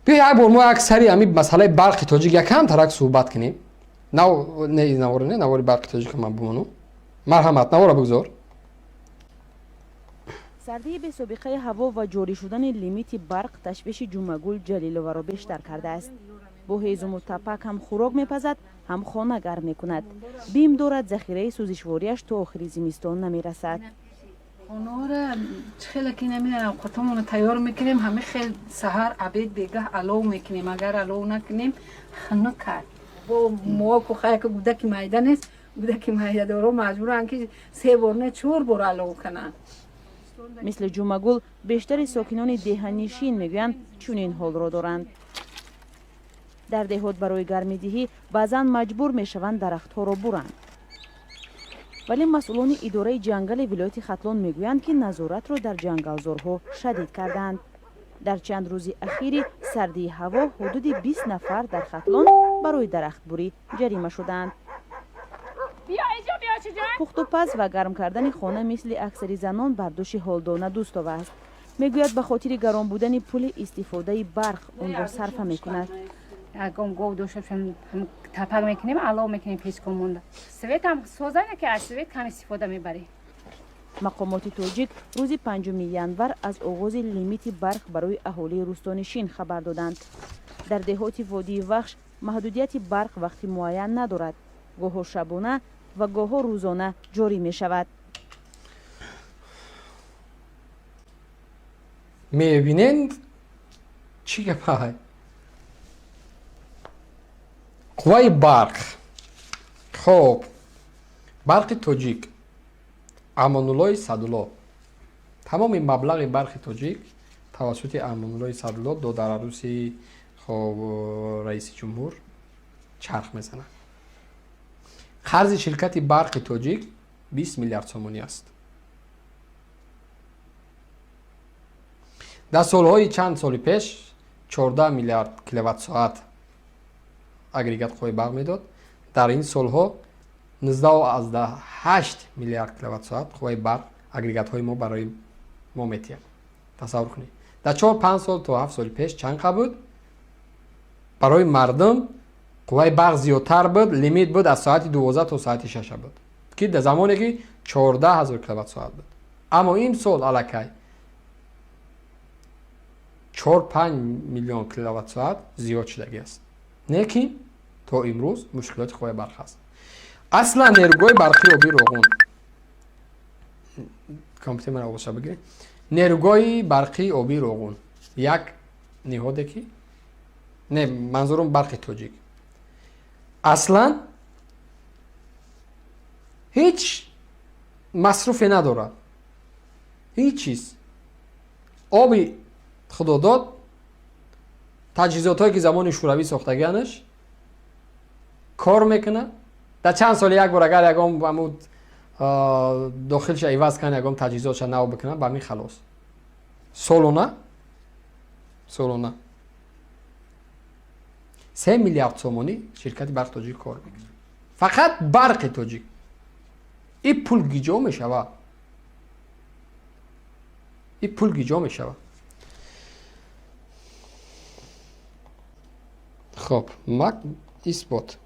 بیا یک بار ما یک سری همین مسئله برق تاجیک یکم ترک صحبت کنیم. نوار برق تاجیک من بمونم. مرحمت نوار بگذار. سردی به سابقه هوا و جاری شدن لیمیت برق تشویش جمعگل جلیلوه را بیشتر کرده است. با هیزم و تپک هم خوراک میپزد هم خانه گرم میکند. بیم دارد ذخیره سوزشواریش تا آخر زمستان نمیرسد. خانه را خیلی که نمیدونم قطعمون تیار میکنیم همه خیلی سحر عبید دیگه علو میکنیم اگر علو نکنیم خنک کرد با موها که خیلی که گودک مایده نیست گودک مایده دارو مجبورن که 3 بار نه 4 بار علو کنن. مثل جمعگل بیشتر ساکنان دهنشین میگویند چنین حال را دارند. در دهات برای گرمیدهی بعضا مجبور میشوند درختها را برند. ولی مسئولان اداره جنگل ولایت ختلان میگویند که نظارت را در جنگلزارها شدید کردند. در چند روز اخیر سردی هوا حدود 20 نفر در ختلان برای درختبری جریمه شدند. پخت و پز و گرم کردن خانه مثل اکثر زنان برداشت هالدانه دوست است. میگوید به خاطر گرم بودن پول استفاده برق اون را صرف میکند. اگم گو دوشم تپک میکنیم علاوه میکنیم پیش مونده. سویت هم سوزانه که از سویت کم استفاده میبریم. مقامات تاجیک روز 5 ینور از آغاز لیمیت برق برای اهالی روستانشین خبر دادند. در دهات وادی وخش محدودیت برق وقتی معین ندارد. گاه شبانه و گاه روزانه جاری می شود. میبینند چی گپه قوای برق. خب برق تاجیک امانالله صدالله تمام مبلغ برق تاجیک توسط امانالله صدالله دو در عروسی خب رئیس جمهور چرخ میزنه. قرض شرکت برق تاجیک 20 میلیارد سومانی است. در سالهای چند سال پیش 14 میلیارد کیلووات ساعت اگریگات قوای برق میداد. در این سالها 19.8 میلیارد کیلووات ساعت قوای برق اگریگات های ما برای ما میتیم. تصور کنید در 4-5 سال تا 7 سال پیش چند بود؟ برای مردم قوای برق زیادتر بود. لیمیت بود از ساعت 12 تا ساعت 6 بود که در زمانی که 14,000 کیلووات ساعت بود. اما این سال الکی 4-5 میلیون کیلووات ساعت زیاد شدگی است. نیکی تا امروز مشکلات قوای برق است. اصلا نیروگاه برقی آبی روغن کامپیوتر من آغوش بگیرید. نیروگاه برقی آبی روغن یک نهاده که نه منظورم برق تاجیک اصلا هیچ مصرفی نداره. هیچ چیز آبی خدا داد تجهیزات هایی که زمان شوروی ساختگیانش کار میکنه. در چند سال یک بار اگر یکم عمود داخلش عوض کنه یکم تجهیزاتش نو بکنه با همین خلاص. سالانه 3 میلیارد سومانی شرکت برق تاجیک کار میکنه. فقط برق تاجیک این پول گیجا میشوه. خب مک اثبات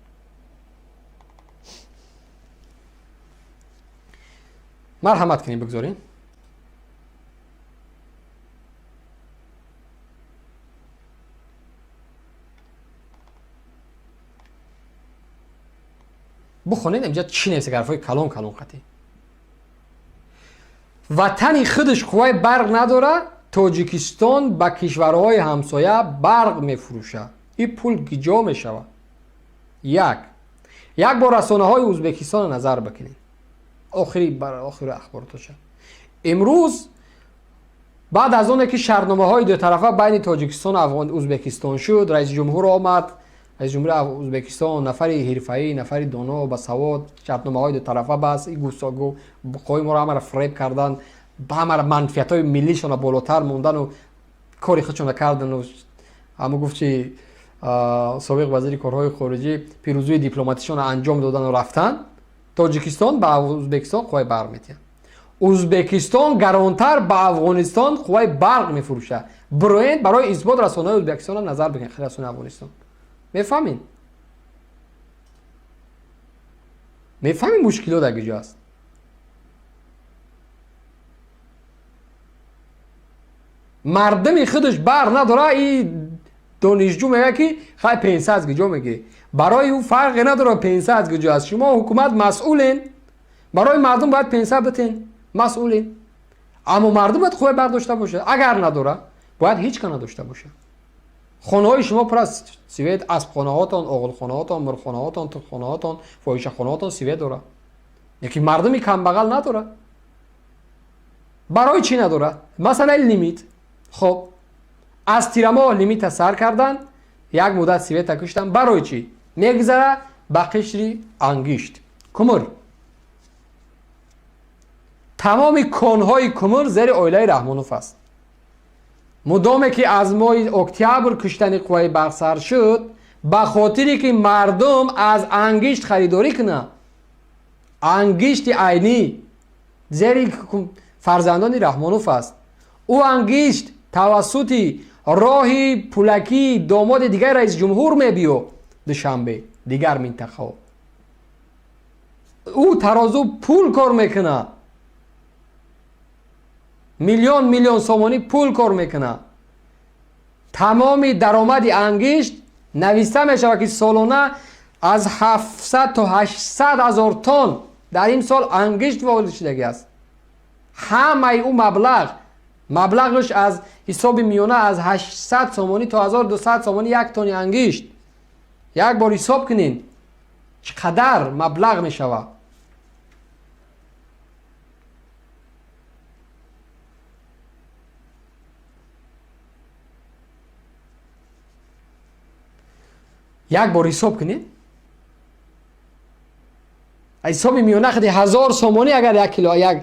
مرحمت کنیم بگذارین. بخونید اینجا چی نویسه که حرفای کلام قطعی. وطن خودش قوای برق نداره. تاجیکستان به کشورهای همسایه برق میفروشه. این پول گیجا میشوه. یک بار رسانه های ازبکستان نظر بکنید. آخر اخباراتش امروز بعد از اون که شرطنامه های دو طرفه بین تاجیکستان و ازبکستان شد، رئیس جمهور آمد. رئیس جمهور ازبکستان نفری حرفه‌ای نفری دانا با سواد شرطنامه های دو طرفه بس این گفتگو قوی ما را همه فریب کردن، همه منفعت های ملیشون بالاتر موندن و کاری خودشون کردن و همه گفت چی سابق وزیر کارهای خارجی پیروزی دیپلماتیشون انجام دادن و رفتن. تاجیکستان به ازبکستان قوای برق میتین. ازبکستان گرانتر به افغانستان قوای برق میفروشه. بروین برای اثبات رسانه‌های ازبکستان هم نظر بگن خیلی رسانه افغانستان میفهمین مشکلات در کجا است. مردم خودش بر نداره این دانشجو میگه که خیلی پنسه از کجا میگه برای او فرق نداره پنسه از کجا است. شما حکومت مسئولین برای مردم باید پنسه بتین مسئولین اما مردم باید خوب برداشته باشه اگر نداره باید هیچ کنه داشته باشه. خانه های شما پر از سوید اسب خانه هاتون اغل خانه هاتون مر خانه هاتون تو خانه هاتون فاحشه خانه هاتون سوید داره یکی مردمی کم بغل نداره برای چی نداره مثلا لیمیت خب از تیرما لیمیت سر کردن یک مدت سوید تکشتن برای چی میگذره به قشری انگشت کمر تمام کنهای کمر زیر اویله رحمانوف است. مدامی که از ماه اکتبر کشتن قوای برق سر شد به خاطری که مردم از انگشت خریداری کنه انگشت عینی زیر فرزندان رحمانوف است. او انگشت توسط راهی پولکی داماد دیگر رئیس جمهور میبیو دوشنبه دیگر منطقه او ترازو پول کار میکنه میلیون سومانی پول کار میکنه تمام درآمد انگشت نویسته میشه که سالانه از 700 تا 800 هزار تن در این سال انگشت وارد شده است. همه او مبلغش از حساب میانه از 800 سومانی تا 1200 سومانی یک تن انگشت. یک بار حساب کنین چقدر مبلغ میشوه. یک بار حساب کنین حساب میانه خیلی 1000 سومانی اگر یک کیلو یک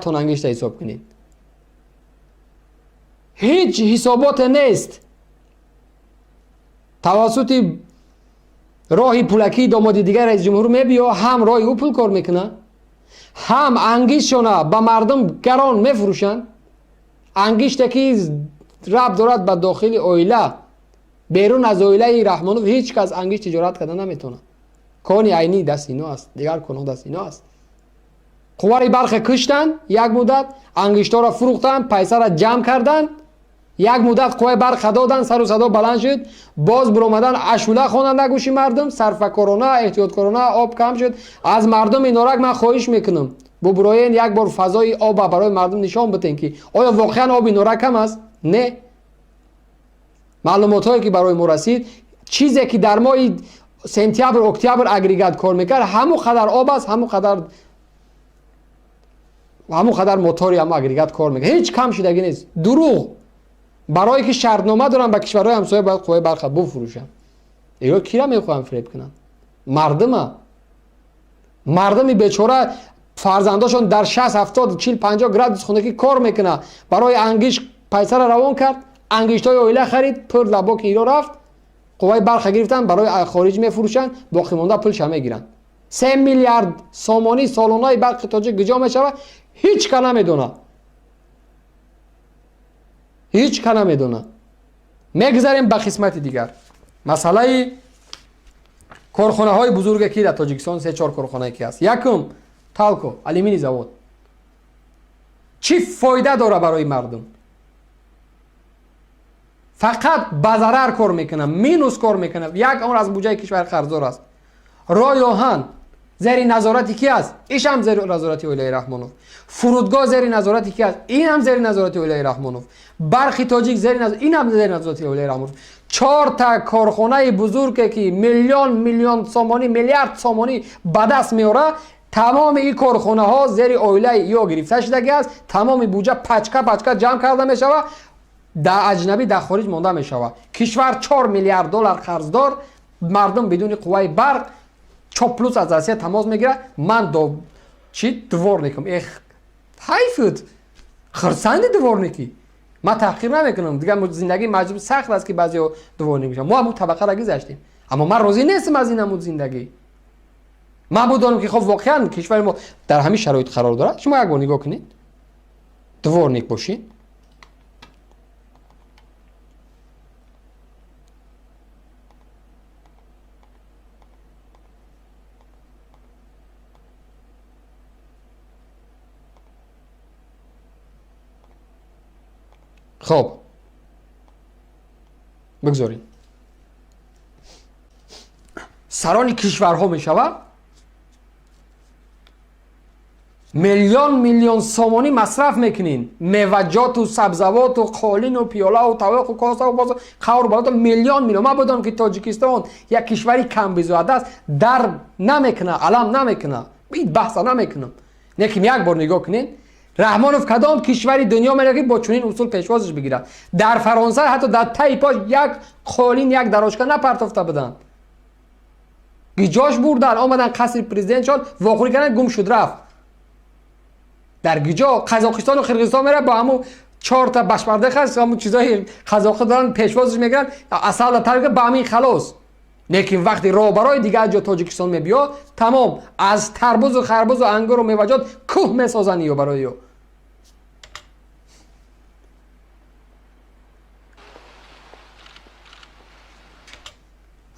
تن انگشت حساب کنین هیچ حسابات نیست. توسط راهی پولکی داماد دیگر رئیس جمهور میبیا هم راهی او پول کار میکنه هم انگشتشون به مردم گران میفروشن انگشت که ربط دارد به داخل اویله بیرون از اویله رحمانوف هیچ کس انگشت تجارت کردن نمیتونه. کانی عینی دست اینا است دیگر کانون دست اینا است. قوای برق کشتن یک مدت انگشتا را فروختن پیسه را جمع کردن یک مدت قوای برق دادن سر و صدا بلند شد باز برآمدن اشوله خوانند گوشی مردم صرفه‌کارانه احتیاطکارانه آب کم شد. از مردم اینارک من خواهش میکنم ببراین یک بار فضای آب برای مردم نشان بدین که آیا واقعا آب اینارک کم است نه. معلومات هایی که برای ما رسید چیزی که در ماه سپتامبر اکتبر اگریگات کار میکرد همون قدر آب است همون قدر موتوری هم اگریگات کار میکنه هیچ کم شدگی نیست. دروغ برای که شرطنامه دارن با کشورهای همسایه باید قوای برق بفروشن. اینا کی را میخوان فریب کنن؟ مردم بیچاره فرزنداشون در 60 70 40 50 گراد خونگی کار میکنه برای انگشت پیسه را روان کرد انگشتای اویله خرید پر لبا که ایران رفت قوای برق گرفتن برای خارج میفروشن باقی مونده پولش هم میگیرن. 3 میلیارد سومانی سالانه برق تاجیک گجا میشوه هیچ کس نمیدونه. میگذاریم به قسمت دیگر. مسئله کارخانه های بزرگ که در تاجیکستان 3-4 کارخانه کی است. یکم تالکو آلومینی زاود چی فایده داره برای مردم؟ فقط به ضرر کار میکنه مینوس کار میکنه. یک عمر از بودجه کشور قرضدار است. رای آهن زیر نظارتی کی است؟ ایش هم زیر نظارتی ولایت رحمانوف. فرودگاه زیر نظارتی کی است؟ این هم زیر نظارتی ولایت رحمانوف. برخی تاجیک زیر نظارت این هم زیر نظارتی ولایت رحمانوف. 4 تا کارخانه بزرگ که میلیون سومانی میلیارد سومانی به دست میاره تمام این کارخانه ها زیر اویله یا گرفته شده است. تمام بودجه پچکا جمع کرده میشوه در اجنبی در خارج مانده میشوه. کشور 4 میلیارد دلار قرضدار مردم بدون قوای برق چاپلوس از آسیا تماس میگیره من دورنیکم حیفت خرسند دورنیکی ما تحقیر نمیکنم دیگه زندگی مجبور سخت است که بعضی دورنیک میشن ما هم طبقه را گذاشتیم اما من راضی نیستم از این زندگی. من بودم که خب واقعا کشور ما در همین شرایط قرار داره. شما یک بار نگاه کنید دورنیک باشین خب بگذاریم سران کشورها می شود میلیون سامانی مصرف میکنین میوجات و سبزوات و قالین و پیاله و طبق و کاسه و باز خور بالات میلیون ما بدونم که تاجیکستان یک کشوری کم بیزاده است در نمیکنه علم نمیکنه بید بحث نمیکنم نیکیم یک بار نگاه کنین رحمانوف کدام کشوری دنیا میره که با چنین اصول پیشوازش بگیره در فرانسه حتی در تای پاش یک قالین یک دراجکه نپرتافته بدن گیجاش بردن آمدن قصر پرزیدنت شد واقعی کردن گم شد رفت در گیجا قزاقستان و قرقیزستان میره با همون 4 تا بشمرده هست همون چیزای قزاقی دارن پیشوازش میگن اصلا ترک با همین خلاص لیکن وقتی راه برای دیگه جا تاجیکستان میبیا تمام از تربوز و خربوز و انگور و میوجات کوه میسازن یا برای یو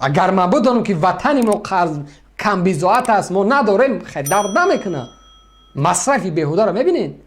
اگر من بدانم که وطنی ما قرض کم بیزاعت است ما نداریم خیلی درد نمیکنه مصرفی بیهوده رو میبینین